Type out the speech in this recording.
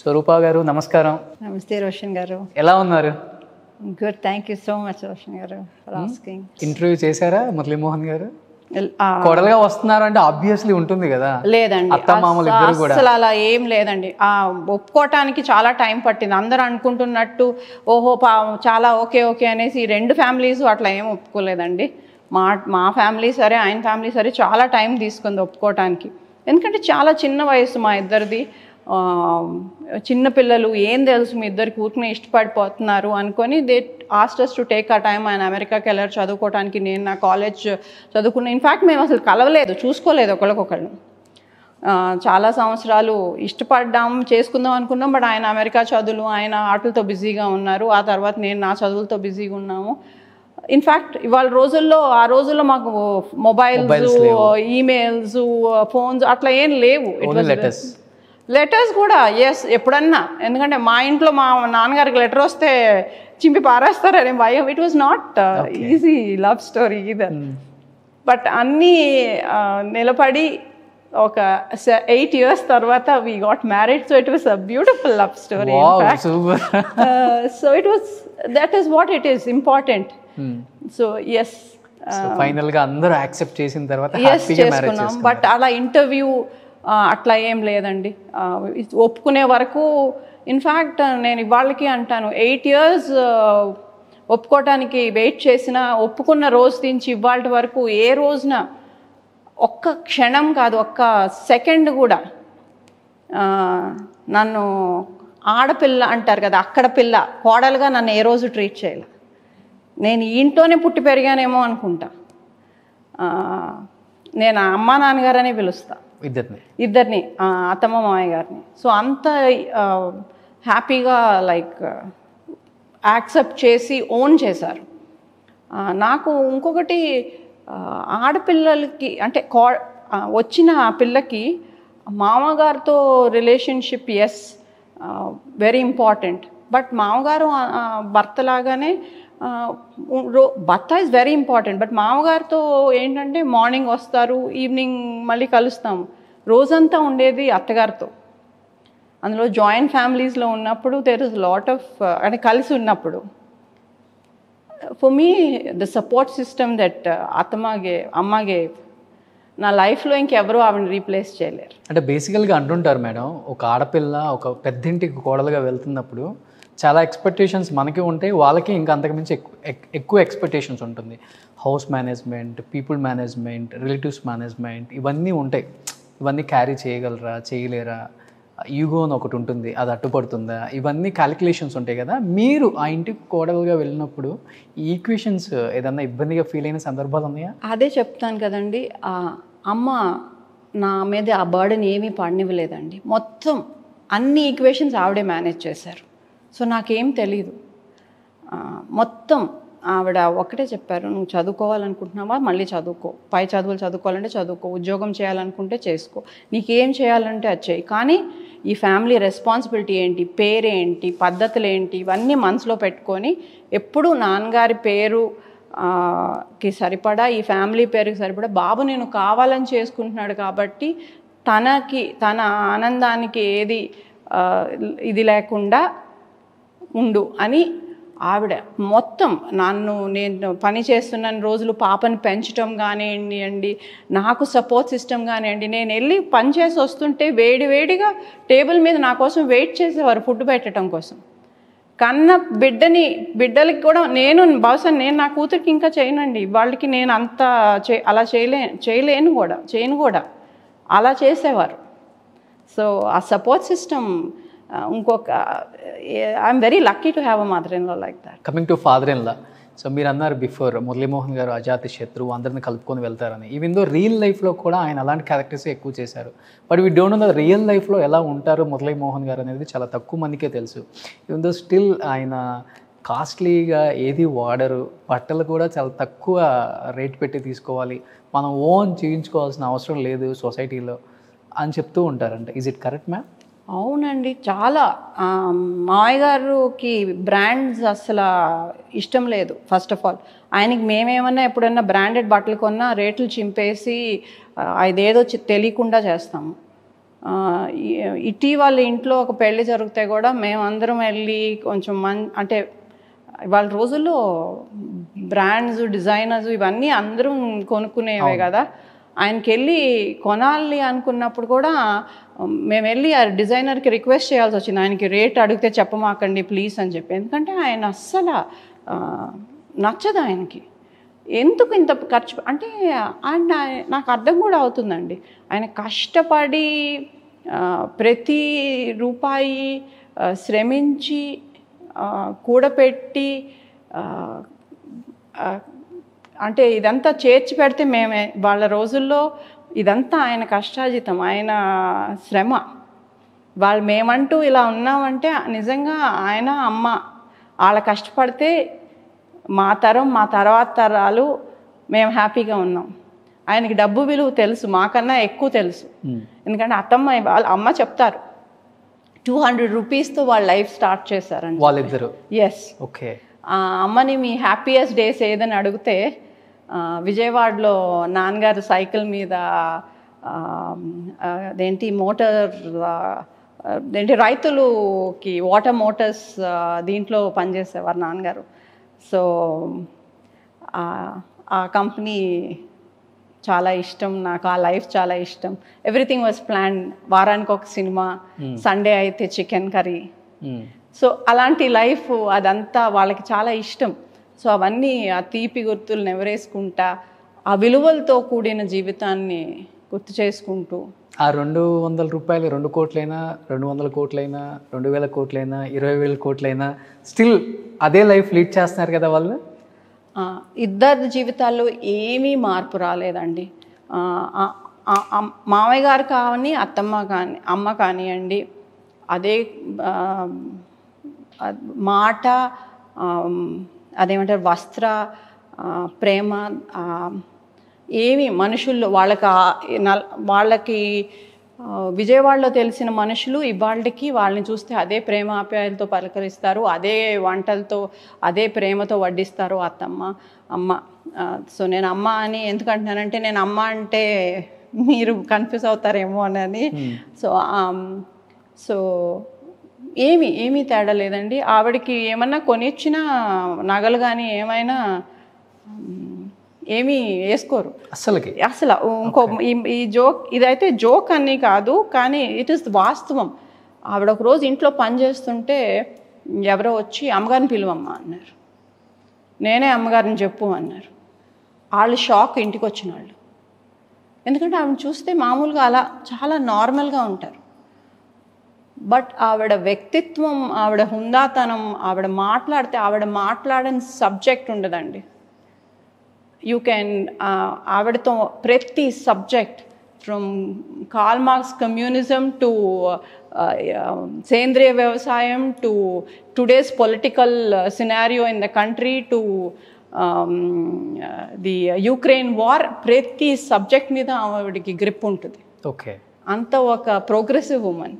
స్వరూప గారు నమస్కారం. నమస్తే రోషన్ గారు. ఎలా ఉన్నారు? Good, thank you so much Roshan గారు ఫర్ ఆస్కింగ్. ఇంటర్వ్యూ చేశారా మురళీమోహన్ గారు? కోడలుగా వస్తున్నారు అంటే ఆబ్వియస్లీ ఉంటుంది కదా. లేదండి, అత్తమామలు ఇద్దరు కూడా అసలు అలా ఏం లేదండి. ఒప్పుకోవటానికి చాలా టైం పట్టింది. అందరూ అనుకుంటున్నట్టు ఓహో చాలా ఓకే ఓకే అనేసి ఈ రెండు ఫ్యామిలీస్ అట్లా ఏం ఒప్పుకోలేదండి. మా ఫ్యామిలీ సరే, ఆయన ఫ్యామిలీ సరే చాలా టైం తీసుకుంది ఒప్పుకోవటానికి. ఎందుకంటే చాలా చిన్న వయసు మా ఇద్దరిది. చిన్నపిల్లలు ఏం తెలుసు మీ ఇద్దరు కూతురుని ఇష్టపడిపోతున్నారు అనుకొని they asked us to take ఆ టైం. ఆయన అమెరికాకి వెళ్ళారు చదువుకోవడానికి, నేను నా కాలేజ్ చదువుకున్నా. ఇన్ఫ్యాక్ట్ మేము అసలు కలవలేదు, చూసుకోలేదు ఒకళ్ళకొకళ్ళు. చాలా సంవత్సరాలు ఇష్టపడ్డాం, చేసుకుందాం అనుకున్నాం. బట్ ఆయన అమెరికా చదువులు, ఆయన ఆటలతో బిజీగా ఉన్నారు. ఆ తర్వాత నేను నా చదువులతో బిజీగా ఉన్నాము. ఇన్ఫ్యాక్ట్ ఆ రోజుల్లో మాకు మొబైల్స్, ఈమెయిల్స్, ఫోన్స్ అట్లా ఏం లేవు. లెటర్స్ కూడా ఎప్పుడన్నా, ఎందుకంటే మా ఇంట్లో మా నాన్నగారికి లెటర్ వస్తే చింపి పారేస్తారని భయం. It was not easy love story either. But అన్నీ నిలబడి ఒక 8 years తర్వాత we got married. So it was a beautiful love story. Wow, in fact. super. So that is what it is important. So yes. Final గా అందరూ accept చేసిన తర్వాత హ్యాపీగా marriage చేసుకున్నాం. బట్ అలా ఇంటర్వ్యూ అట్లా ఏం లేదండి. ఒప్పుకునే వరకు ఇన్ఫ్యాక్ట్ నేను ఇవాళకి అంటాను, 8 years ఒప్పుకోవటానికి వెయిట్ చేసిన, ఒప్పుకున్న రోజు నుంచి ఇవాళ వరకు ఏ రోజున ఒక్క క్షణం కాదు, ఒక్క సెకండ్ కూడా నన్ను ఆడపిల్ల అంటారు కదా, అక్కడ పిల్ల కోడలుగా నన్ను ఏ రోజు ట్రీట్ చేయాలి. నేను ఈ ఇంట్లోనే పుట్టి పెరిగానేమో అనుకుంటా. నేను అమ్మా నాన్నగారని పిలుస్తా ఇద్దరిని, అత్తమ్మ మామయ్య గారిని. సో అంత హ్యాపీగా లైక్ యాక్సెప్ట్ చేసి ఓన్ చేశారు. నాకు ఇంకొకటి, ఆడపిల్లలకి అంటే వచ్చిన ఆ పిల్లకి మామగారితో రిలేషన్షిప్ వెరీ ఇంపార్టెంట్. బట్ మామగారు భర్తలాగానే భర్త ఈజ్ వెరీ ఇంపార్టెంట్. బట్ మామగారితో ఏంటంటే మార్నింగ్ వస్తారు, ఈవినింగ్ మళ్ళీ కలుస్తాము. రోజంతా ఉండేది అత్తగారితో. అందులో జాయింట్ ఫ్యామిలీస్లో ఉన్నప్పుడు దేర్ ఇస్ లాట్ ఆఫ్ అంటే కలిసి ఉన్నప్పుడు for me the support system that అమ్మగే నా లైఫ్లో ఇంకెవరూ ఆవిడని రీప్లేస్ చేయలేరు. అంటే బేసికల్గా అంటుంటారు మేడం, ఒక ఆడపిల్ల ఒక పెద్దింటికి కోడలుగా వెళ్తున్నప్పుడు చాలా ఎక్స్పెక్టేషన్స్ మనకి ఉంటాయి, వాళ్ళకి ఇంకా అంతకుమించి ఎక్కువ ఎక్స్పెక్టేషన్స్ ఉంటుంది. House management, people management, relatives management, ఇవన్నీ ఉంటాయి. ఇవన్నీ క్యారీ చేయగలరా, చేయలేరా, ఈగో అని ఒకటి ఉంటుంది, అది అడ్డుపడుతుందా, ఇవన్నీ క్యాలిక్యులేషన్స్ ఉంటాయి కదా. మీరు ఆ ఇంటికి కోడలుగా వెళ్ళినప్పుడు ఈ ఈక్వేషన్స్ ఏదన్నా ఇబ్బందిగా ఫీల్ అయిన సందర్భాలు ఉన్నాయా? అదే చెప్తాను కదండి, అమ్మ నా మీద ఆ బర్డెన్ ఏమీ పడనివ్వలేదండి. మొత్తం అన్ని ఈక్వేషన్స్ ఆవిడే మేనేజ్ చేశారు. సో నాకేం తెలీదు. మొత్తం ఆవిడ ఒకటే చెప్పారు, నువ్వు చదువుకోవాలనుకుంటున్నావా మళ్ళీ చదువుకో, పై చదువులు చదువుకోవాలంటే చదువుకో, ఉద్యోగం చేయాలనుకుంటే చేసుకో, నీకేం చేయాలంటే అది చేయి, కానీ ఈ ఫ్యామిలీ రెస్పాన్సిబిలిటీ ఏంటి, పేరేంటి, పద్ధతులు ఏంటి, ఇవన్నీ మనసులో పెట్టుకొని ఎప్పుడు నాన్నగారి పేరుకి సరిపడా, ఈ ఫ్యామిలీ పేరుకి సరిపడా బాబు నేను కావాలని చేసుకుంటున్నాడు కాబట్టి తన ఆనందానికి ఏది ఇది లేకుండా ఉండు అని ఆవిడ మొత్తం నేను పని చేస్తున్న రోజులు పాపని పెంచడం కానివ్వండి, నాకు సపోర్ట్ సిస్టమ్ కానివ్వండి. నేను వెళ్ళి పని చేసి వస్తుంటే వేడివేడిగా టేబుల్ మీద నా కోసం వెయిట్ చేసేవారు ఫుడ్ పెట్టడం కోసం. కన్న బిడ్డలకి కూడా బహుశా నేను నా కూతురికి ఇంకా చేయనండి, వాళ్ళకి నేను అంత అలా చేయను కూడా అలా చేసేవారు. సో ఆ support system I'm very lucky to have a mother in law like that. Coming to father in law, so మీరు అన్నారు బిఫోర్ మురళీమోహన్ గారు అజాత శత్రువు, అందరిని కలుపుకొని వెళ్తారని. ఈవెన్ దో రియల్ లైఫ్లో కూడా ఆయన అలాంటి క్యారెక్టర్స్ ఎక్కువ చేశారు. But we don't know the real లైఫ్లో ఎలా ఉంటారు మురళీమోహన్ గారు అనేది చాలా తక్కువ మందికే తెలుసు. ఈవెన్ దో స్టిల్ ఆయన కాస్ట్లీగా ఏది వాడరు, బట్టలు కూడా చాలా తక్కువ రేట్ పెట్టి తీసుకోవాలి, మనం ఓన్ చేయించుకోవాల్సిన అవసరం లేదు సొసైటీలో అని చెప్తూ ఉంటారంట. Is it correct ma'am? అవునండి, చాలా. మావయ్య గారికి బ్రాండ్స్ అసలు ఇష్టం లేదు. ఫస్ట్ ఆఫ్ ఆల్ ఆయనకి మేమేమన్నా ఎప్పుడన్నా బ్రాండెడ్ బట్టలు కొన్నా రేట్లు చింపేసి అదేదో తెలియకుండా చేస్తాము. ఇటీవల ఇంట్లో ఒక పెళ్లి జరిగితే కూడా మేమందరం వెళ్ళి కొంచెం అంటే వాళ్ళ రోజుల్లో బ్రాండ్స్ డిజైనర్స్ ఇవన్నీ అందరం కొనుక్కునేవే కదా. ఆయనకి వెళ్ళి కొనాలి అనుకున్నప్పుడు కూడా మేము వెళ్ళి ఆ డిజైనర్కి రిక్వెస్ట్ చేయాల్సి వచ్చింది, ఆయనకి రేట్ అడిగితే చెప్పమాకండి ప్లీజ్ అని చెప్పి. ఎందుకంటే ఆయన అస్సలు నచ్చదు ఆయనకి. ఎందుకు ఇంత ఖర్చు అంటే అండ్ నాకు అర్థం కూడా అవుతుందండి. ఆయన కష్టపడి ప్రతి రూపాయి శ్రమించి కూడపెట్టి అంటే ఇదంతా చేర్చి పెడితే మేమే వాళ్ళ రోజుల్లో ఇదంతా ఆయన కష్టాజితం, ఆయన శ్రమ. వాళ్ళు మేమంటూ ఇలా ఉన్నామంటే నిజంగా ఆయన అమ్మ వాళ్ళ కష్టపడితే మా తరం మా తర్వాత తరాలు మేము హ్యాపీగా ఉన్నాం. ఆయనకి డబ్బు విలువ తెలుసు, మాకన్నా ఎక్కువ తెలుసు. ఎందుకంటే వాళ్ళ అమ్మ చెప్తారు 200 రూపీస్తో వాళ్ళ లైఫ్ స్టార్ట్ చేశారండి వాళ్ళిద్దరు. ఎస్. ఓకే. అమ్మని మీ హ్యాపీయెస్ట్ డేస్ ఏదని అడిగితే విజయవాడలో నాన్నగారు సైకిల్ మీద అదేంటి రైతులుకి వాటర్ మోటార్స్ దీంట్లో పనిచేసేవారు నాన్నగారు. సో ఆ కంపెనీ చాలా ఇష్టం నాకు, ఆ లైఫ్ చాలా ఇష్టం. Everything was plan. వారానికి ఒక సినిమా, సండే అయితే చికెన్ కర్రీ. సో అలాంటి లైఫ్ అదంతా వాళ్ళకి చాలా ఇష్టం. సో అవన్నీ ఆ తీపి గుర్తులు నెవరేసుకుంటా ఆ విలువలతో కూడిన జీవితాన్ని గుర్తు చేసుకుంటూ ఆ 200 రూపాయలు 2 కోట్లైనా 200 కోట్లైనా 2000 కోట్లైనా 20,000 కోట్లైనా స్టిల్ అదే లైఫ్ లీడ్ చేస్తున్నారు కదా వాళ్ళు. ఇద్దరి జీవితాల్లో ఏమీ మార్పు రాలేదండి. మామయ్య గారు కానీ అమ్మ కానివ్వండి, అదే మాట, అదేమంటారు వస్త్ర ప్రేమ, ఏమి మనుషుల్లో వాళ్ళకి విజయవాడలో తెలిసిన మనుషులు ఇవాళకి వాళ్ళని చూస్తే అదే ప్రేమ ఆప్యాయాలతో పలకరిస్తారు, అదే వంటలతో అదే ప్రేమతో వడ్డిస్తారు అమ్మ. సో నేను అమ్మ అని ఎందుకంటున్నానంటే నేను అమ్మ అంటే మీరు కన్ఫ్యూజ్ అవుతారేమో అని. సో ఏమీ తేడా లేదండి. ఆవిడకి ఏమన్నా కొనిచ్చినా నగలు కానీ ఏమైనా ఏమీ వేసుకోరు అసలు. ఇంకో ఈ జోక్ ఇదైతే జోక్ అని కాదు, కానీ ఇట్ ఈస్ వాస్తవం. ఆవిడ ఒక రోజు ఇంట్లో పని చేస్తుంటే ఎవరో వచ్చి అమ్మగారిని పిలువమ్మా అన్నారు. నేనే అమ్మగారిని చెప్పు అన్నారు. వాళ్ళు షాక్, ఇంటికి వచ్చిన వాళ్ళు. ఎందుకంటే ఆవిడని చూస్తే మామూలుగా అలా చాలా నార్మల్గా ఉంటారు. బట్ ఆవిడ వ్యక్తిత్వం, ఆవిడ హుందాతనం, ఆవిడ మాట్లాడని సబ్జెక్ట్ ఉండదండి. యూ కెన్ ఆవిడతో ప్రతి subject from Karl Marx communism to సేంద్రియ వ్యవసాయం to today's political scenario in the country to the Ukraine war, ప్రతి సబ్జెక్ట్ మీద ఆవిడకి గ్రిప్ ఉంటుంది. ఓకే. అంత ఒక ప్రోగ్రెసివ్ ఉమెన్.